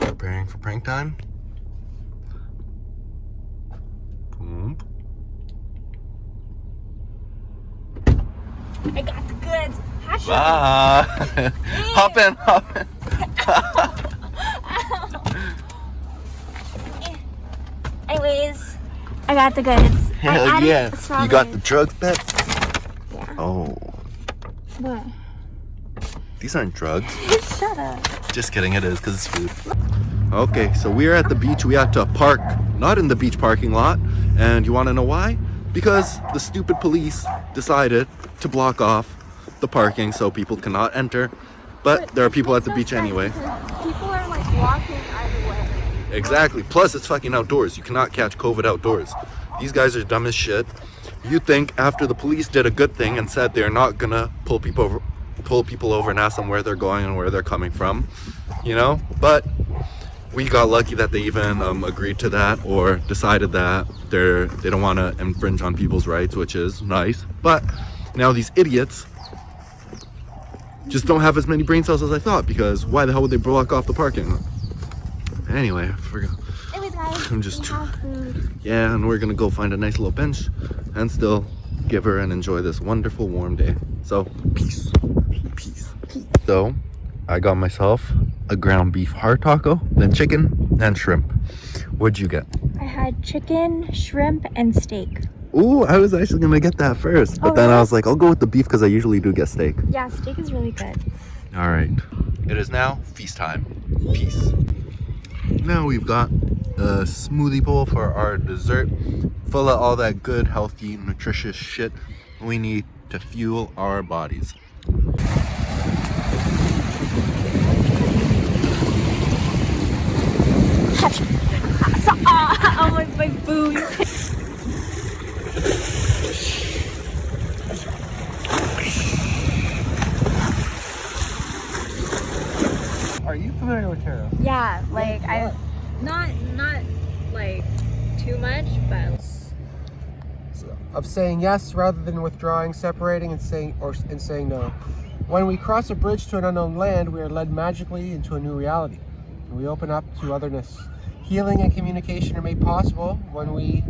Preparing for prank time. Boom. I got the goods. Bye. Hop in, hop in. Anyways, I got the goods. Hell yeah. You got the drugs, bet? Yeah. Oh. What? These aren't drugs. Shut up. Just kidding, it is because it's food. Okay, so we're at the beach. We had to park, not in the beach parking lot. And you want to know why? Because the stupid police decided to block off the parking so people cannot enter. But there are people at the beach anyway. People are like walking either way. Exactly. Plus, it's fucking outdoors. You cannot catch COVID outdoors. These guys are dumb as shit. You think after the police did a good thing and said they're not gonna pull people over and ask them where they're going and where they're coming from, you know? But we got lucky that they even agreed to that or decided that they don't want to infringe on people's rights, which is nice. But now these idiots just don't have as many brain cells as I thought, because why the hell would they block off the parking? Anyway, I forgot. Anyways, guys, I'm just we have food. yeah, and we're gonna go find a nice little bench and still give her and enjoy this wonderful warm day. So peace. So I got myself a ground beef hard taco, then chicken and shrimp. What'd you get? I had chicken, shrimp, and steak. Ooh, I was actually gonna get that first, but then really? I was like, I'll go with the beef because I usually do get steak. Yeah, steak is really good. All right, it is now feast time. Peace. Now we've got a smoothie bowl for our dessert, full of all that good, healthy, nutritious shit we need to fuel our bodies. Oh my boob. Are you familiar with tarot? Yeah, like I, not like too much, but. Of saying yes rather than withdrawing, separating, and saying no. When we cross a bridge to an unknown land, we are led magically into a new reality. We open up to otherness. Healing and communication are made possible when we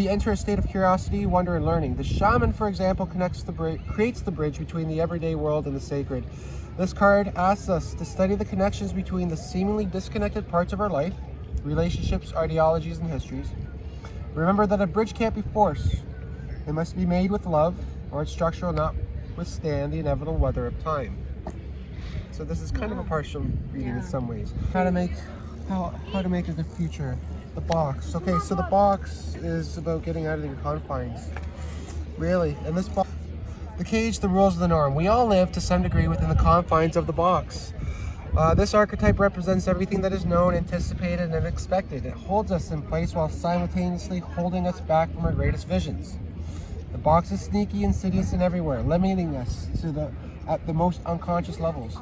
enter a state of curiosity, wonder, and learning. The shaman, for example, creates the bridge between the everyday world and the sacred. This card asks us to study the connections between the seemingly disconnected parts of our life, relationships, ideologies, and histories. Remember that a bridge can't be forced. It must be made with love, or its structure will not withstand the inevitable weather of time. So this is kind of a partial reading in some ways. How to make a good future. The box. Okay, so the box is about getting out of your confines. Really, in this box, the cage, the rules, the norm. We all live to some degree within the confines of the box. This archetype represents everything that is known, anticipated, and expected. It holds us in place while simultaneously holding us back from our greatest visions. The box is sneaky, insidious, and everywhere, limiting us at the most unconscious levels.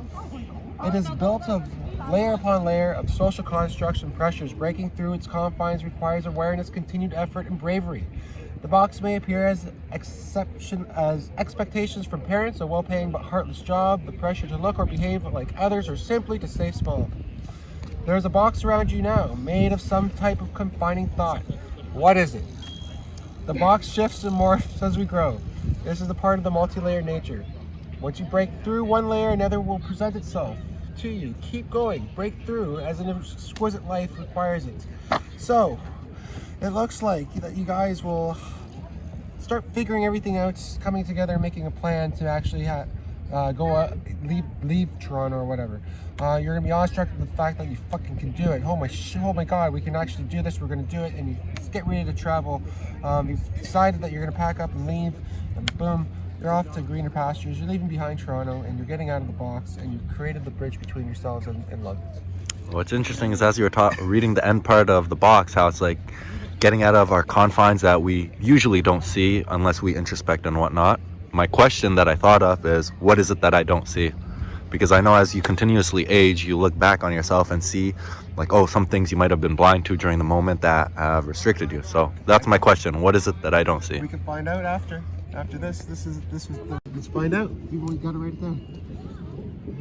It is built of layer upon layer of social constructs and pressures. Breaking through its confines requires awareness, continued effort, and bravery. The box may appear as expectations from parents, a well-paying but heartless job, the pressure to look or behave like others, or simply to stay small. There is a box around you now, made of some type of confining thought. What is it? The box shifts and morphs as we grow. This is the part of the multi-layered nature. Once you break through one layer, another will present itself to you. Keep going. Break through as an exquisite life requires it. So, it looks like that you guys will start figuring everything out, coming together, making a plan to actually leave Toronto or whatever. You're gonna be awestruck with the fact that you fucking can do it. Oh my god, we can actually do this. We're gonna do it, and you get ready to travel. You've decided that you're gonna pack up and leave, and boom, you're off to greener pastures. You're leaving behind Toronto, and you're getting out of the box, and you've created the bridge between yourselves and love. What's interesting is as you were reading the end part of the box, how it's like getting out of our confines that we usually don't see unless we introspect and whatnot. My question that I thought of is, what is it that I don't see? Because I know as you continuously age, you look back on yourself and see like, oh, some things you might have been blind to during the moment that have restricted you. So that's my question. What is it that I don't see? We can find out after this. Let's find out. You got to write it down.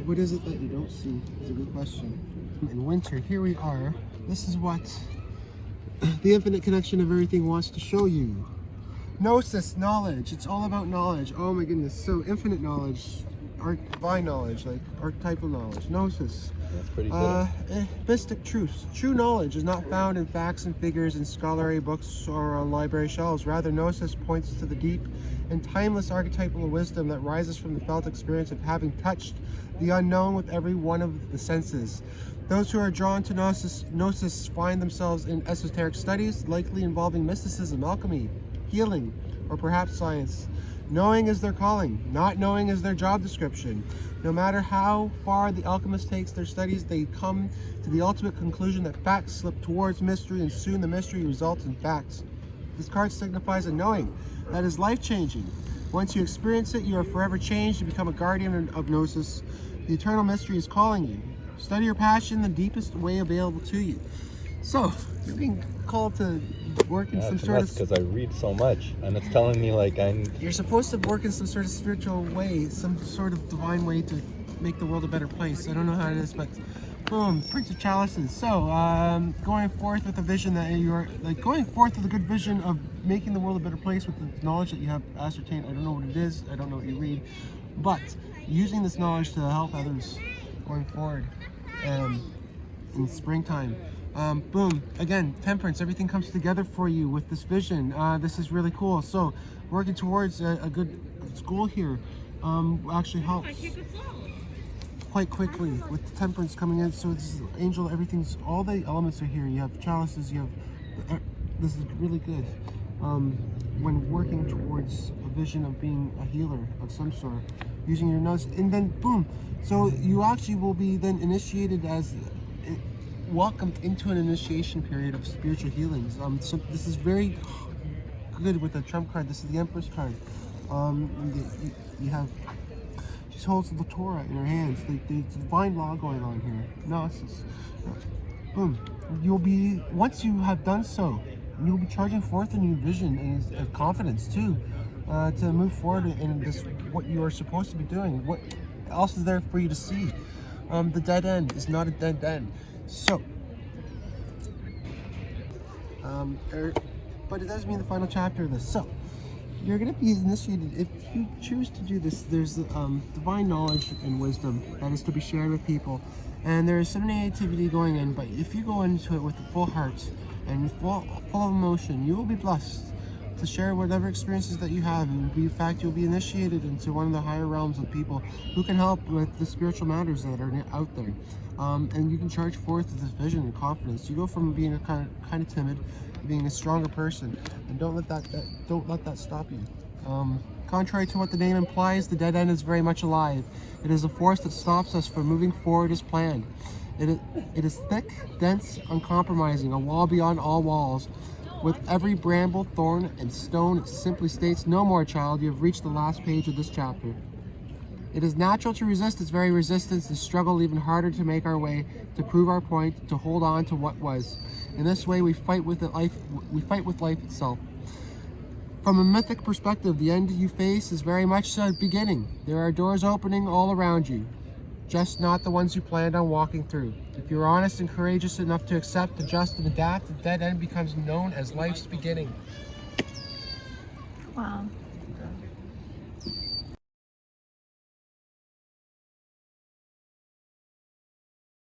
What is it that you don't see? It's a good question. In winter, here we are. This is what the infinite connection of everything wants to show you. Gnosis, knowledge. It's all about knowledge. Oh my goodness. So infinite knowledge, divine knowledge, like archetypal knowledge. Gnosis. That's pretty good. Mystic truths. True knowledge is not found in facts and figures in scholarly books or on library shelves. Rather, Gnosis points to the deep and timeless archetypal wisdom that rises from the felt experience of having touched the unknown with every one of the senses. Those who are drawn to Gnosis find themselves in esoteric studies, likely involving mysticism, alchemy, healing, or perhaps science. Knowing is their calling, not knowing is their job description. No matter how far the alchemist takes their studies, they come to the ultimate conclusion that facts slip towards mystery, and soon the mystery results in facts. This card signifies a knowing that is life-changing. Once you experience it, you are forever changed. You become a guardian of Gnosis. The eternal mystery is calling you. Study your passion the deepest way available to you. So, you're being called to work in some sort of... because I read so much, and it's telling me like You're supposed to work in some sort of spiritual way, some sort of divine way to make the world a better place. I don't know how it is, but boom, Prince of Chalices. So, going forth with a vision that you're going forth with a good vision of making the world a better place with the knowledge that you have ascertained. I don't know what it is, I don't know what you read, but using this knowledge to help others going forward in springtime. Boom, again, temperance, everything comes together for you with this vision. This is really cool. So working towards a good goal here actually helps quite quickly with the temperance coming in. So this is angel, everything's, all the elements are here. You have chalices, you have, this is really good. When working towards a vision of being a healer of some sort, using your nose, and then boom, so you actually will be then initiated as welcomed into an initiation period of spiritual healings. So this is very good with the Trump card. This is the Empress card. You have, she holds the Torah in her hands. The divine law going on here. Gnosis. Boom. You'll be, once you have done so, you'll be charging forth a new vision and confidence too, to move forward in this, what you are supposed to be doing. What else is there for you to see? The dead end is not a dead end. So, but it does mean the final chapter of this. So, you're going to be initiated. If you choose to do this, there's divine knowledge and wisdom that is to be shared with people. And there is some negativity going in, but if you go into it with a full heart and full of emotion, you will be blessed to share whatever experiences that you have. And in fact, you'll be initiated into one of the higher realms of people who can help with the spiritual matters that are out there. And you can charge forth with this vision and confidence. You go from being a kind of timid to being a stronger person, and don't let that stop you. Contrary to what the name implies, the dead end is very much alive. It is a force that stops us from moving forward as planned. It is thick, dense, uncompromising, a wall beyond all walls. With every bramble, thorn, and stone, it simply states, "No more, child, you have reached the last page of this chapter." It is natural to resist its very resistance and struggle even harder to make our way, to prove our point, to hold on to what was. In this way, we fight with life itself. From a mythic perspective, the end you face is very much a beginning. There are doors opening all around you, just not the ones you planned on walking through. If you're honest and courageous enough to accept, adjust, and adapt, the dead end becomes known as life's beginning. Wow.